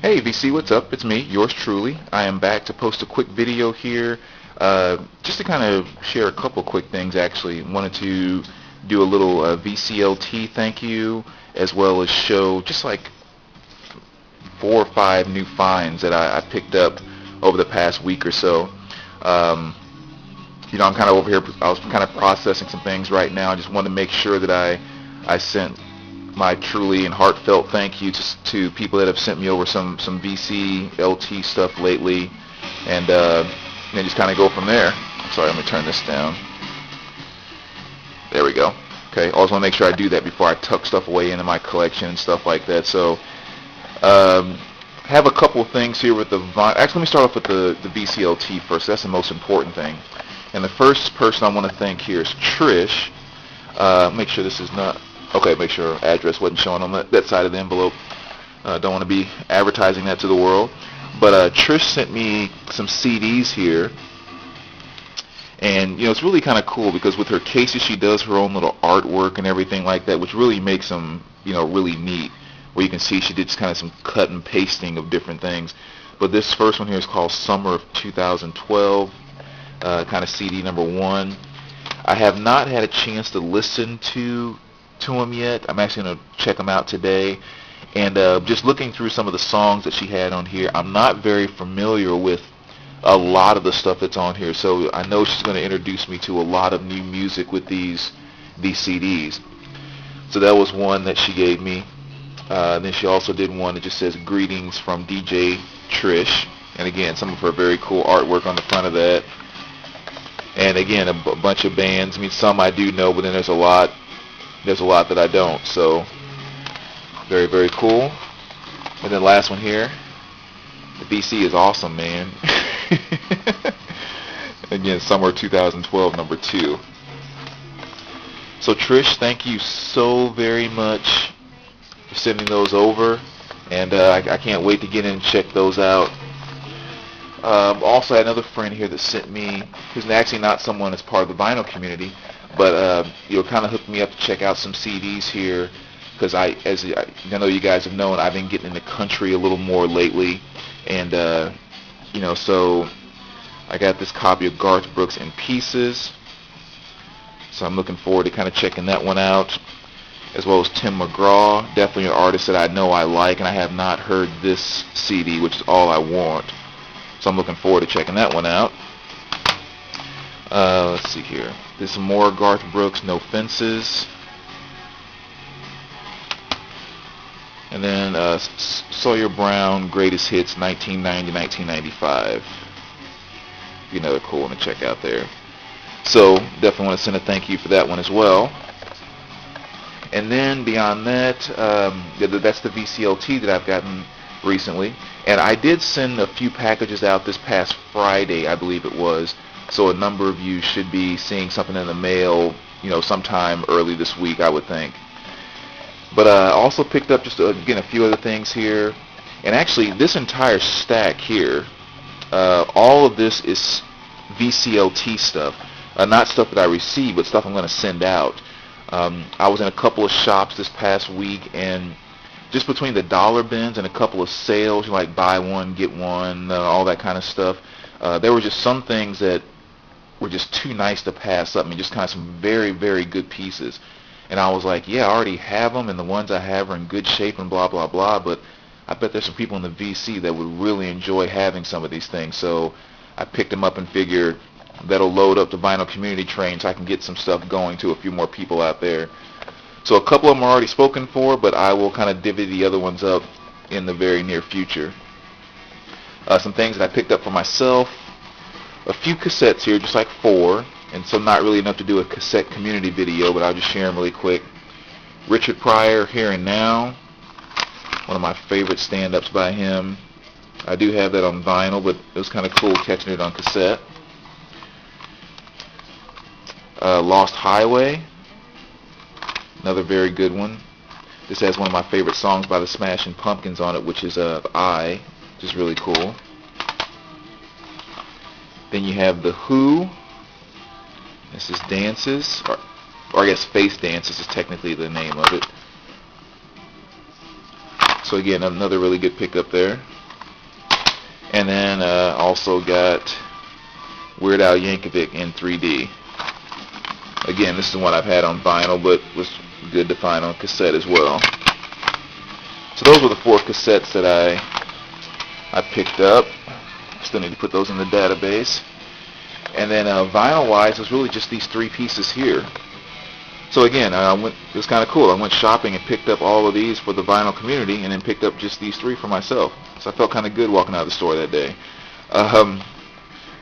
Hey VC, what's up? It's me, yours truly. I am back to post a quick video here, just to kind of share a couple quick things actually. Wanted to do a little VCLT thank you, as well as show just like 4 or 5 new finds that I picked up over the past week or so. Um, I'm kind of over here. I was kind of processing some things right now. I just wanted to make sure that I sent my truly and heartfelt thank you to people that have sent me over some VCLT stuff lately, and then just kind of go from there. Sorry, let me turn this down. There we go. Okay, always want to make sure I do that before I tuck stuff away into my collection and stuff like that. So, have a couple of things here with the actually, let me start off with the VCLT first. That's the most important thing. And the first person I want to thank here is Trish. Make sure this is not okay. Make sure address wasn't showing on that side of the envelope. Don't want to be advertising that to the world. But Trish sent me some CDs here. And, it's really kind of cool because with her cases, she does her own little artwork and everything like that, which really makes them, really neat. Where you can see she did just kind of some cut and pasting of different things. But this first one here is called Summer of 2012, kind of CD number 1. I have not had a chance to listen to him yet. I'm actually going to check them out today. And just looking through some of the songs that she had on here, I'm not very familiar with a lot of the stuff that's on here, so I know she's going to introduce me to a lot of new music with these CDs. So that was one that she gave me. Then she also did one that just says greetings from DJ Trish, and again some of her very cool artwork on the front of that. And again a bunch of bands. I mean, some I do know, but then there's a lot that I don't. So very, very cool. And then last one here, the BC is awesome, man. Again, summer 2012, number 2. So Trish, thank you so very much for sending those over, and I can't wait to get in and check those out. Also, I had another friend here that sent me, who's actually not someone that's part of the vinyl community, but kind of hooked me up to check out some CDs here, because as I know you guys have known, I've been getting in the country a little more lately, and so I got this copy of Garth Brooks in Pieces, so I'm looking forward to kind of checking that one out, as well as Tim McGraw, definitely an artist that I know I like, and I have not heard this CD, which is All I Want, so I'm looking forward to checking that one out. Let's see here. There's some more Garth Brooks, No Fences. And then Sawyer Brown, Greatest Hits, 1990-1995. Be another cool one to check out there. So definitely want to send a thank you for that one as well. And then beyond that, that's the VCLT that I've gotten recently. And I did send a few packages out this past Friday, I believe it was. So a number of you should be seeing something in the mail, sometime early this week, I would think. But I also picked up just, again, a few other things here. And actually, this entire stack here, all of this is VCLT stuff. Not stuff that I received, but stuff I'm going to send out. I was in a couple of shops this past week, and just between the dollar bins and a couple of sales, like buy one, get one, all that kind of stuff, there were just some things that were just too nice to pass up. I mean, just kind of some very, very good pieces. And I was like, yeah, I already have them, and the ones I have are in good shape and blah, blah, blah, but I bet there's some people in the VC that would really enjoy having some of these things. So I picked them up and figured that'll load up the vinyl community train so I can get some stuff going to a few more people out there. So a couple of them are already spoken for, but I will kind of divvy the other ones up in the very near future. Some things that I picked up for myself. A few cassettes here, just like 4. And so not really enough to do a cassette community video, but I'll just share them really quick. Richard Pryor, Here and Now. One of my favorite stand-ups by him. I do have that on vinyl, but it was kind of cool catching it on cassette. Lost Highway. Another very good one. This has one of my favorite songs by the Smashing Pumpkins on it, which is I, which is really cool. Then you have The Who. This is Dances, or I guess Face Dances is technically the name of it. So again, another really good pickup there. And then also got Weird Al Yankovic in 3D. Again, this is one I've had on vinyl, but was good to find on cassette as well. So those were the 4 cassettes that I picked up. Still need to put those in the database. And then vinyl-wise, it was really just these 3 pieces here. So again, it was kind of cool. I went shopping and picked up all of these for the vinyl community, and then picked up just these 3 for myself. So I felt kind of good walking out of the store that day.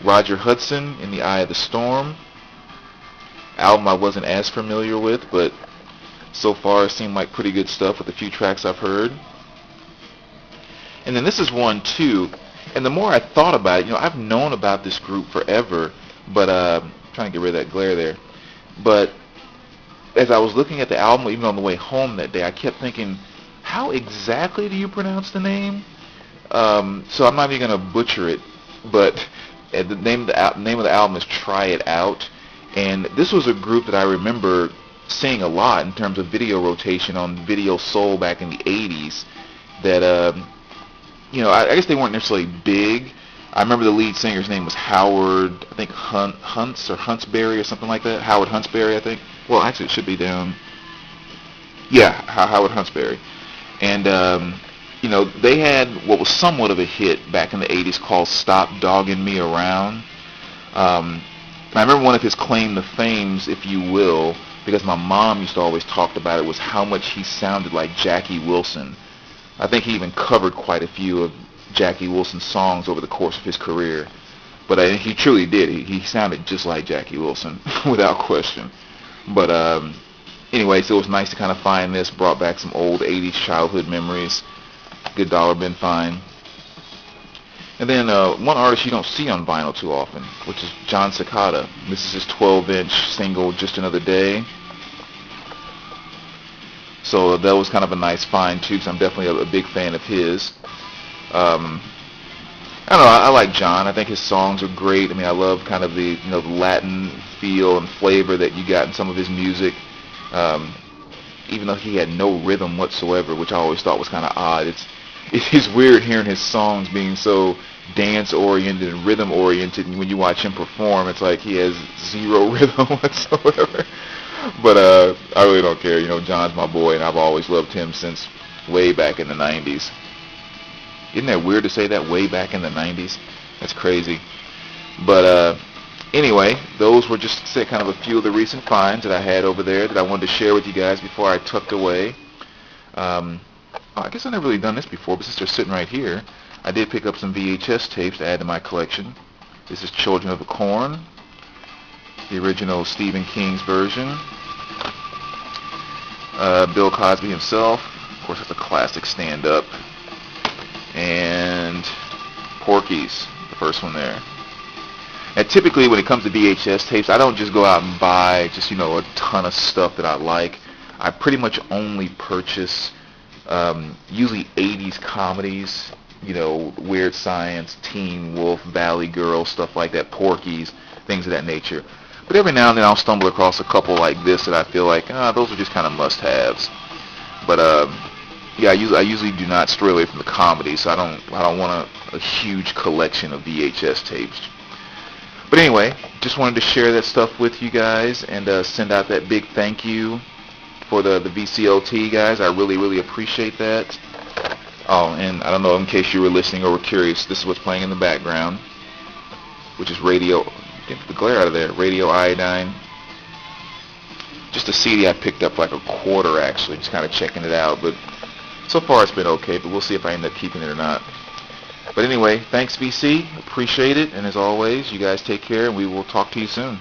Roger Hudson, In the Eye of the Storm. Album I wasn't as familiar with, but so far it seemed like pretty good stuff with a few tracks I've heard. And then this is one too, and the more I thought about it, I've known about this group forever, but trying to get rid of that glare there. But as I was looking at the album, even on the way home that day, I kept thinking, how exactly do you pronounce the name? So I'm not even going to butcher it, but the name of the album is Try It Out. And this was a group that I remember seeing a lot in terms of video rotation on Video Soul back in the 80s. That, I guess they weren't necessarily big. I remember the lead singer's name was Howard, I think Hunts or Huntsberry or something like that. Howard Huntsberry, I think. Well, actually, it should be down. Yeah, Howard Huntsberry. And, they had what was somewhat of a hit back in the 80s called Stop Dogging Me Around. I remember one of his claim to fames, if you will, because my mom used to always talk about it, was how much he sounded like Jackie Wilson. I think he even covered quite a few of Jackie Wilson's songs over the course of his career. But he truly did. He sounded just like Jackie Wilson, without question. But anyway, so it was nice to kind of find this. Brought back some old 80s childhood memories. Good dollar bin find. And then one artist you don't see on vinyl too often, which is John Cicada. This is his 12-inch single, Just Another Day. So that was kind of a nice find too, because I'm definitely a big fan of his. I don't know, I like John. I think his songs are great. I mean, I love kind of the the Latin feel and flavor that you got in some of his music. Even though he had no rhythm whatsoever, which I always thought was kind of odd. It's weird hearing his songs being so dance-oriented and rhythm-oriented, and when you watch him perform, it's like he has zero rhythm whatsoever. But I really don't care. John's my boy, and I've always loved him since way back in the 90s. Isn't that weird to say that, way back in the 90s? That's crazy. But anyway, those were just kind of a few of the recent finds that I had over there that I wanted to share with you guys before I tucked away. I guess I've never really done this before, but since they're sitting right here, I did pick up some VHS tapes to add to my collection. This is Children of the Corn, the original Stephen King's version. Bill Cosby himself, of course, that's a classic stand-up. And Porky's, the first one there. And typically when it comes to VHS tapes, I don't just go out and buy just, a ton of stuff that I like. I pretty much only purchase usually 80s comedies, Weird Science, Teen Wolf, Valley Girl, stuff like that, Porky's, things of that nature. But every now and then I'll stumble across a couple like this that I feel like, those are just kind of must-haves. But yeah, I usually do not stray away from the comedy, so I don't want a huge collection of VHS tapes. But anyway, just wanted to share that stuff with you guys and send out that big thank you for the VCLT guys. I really, really appreciate that. Oh, and I don't know, in case you were listening or were curious, this is what's playing in the background, which is Radio, get the glare out of there, Radio Iodine. Just a CD I picked up for like a quarter, actually, just kind of checking it out. But so far it's been okay, but we'll see if I end up keeping it or not. But anyway, thanks VC, appreciate it, and as always, you guys take care, and we will talk to you soon.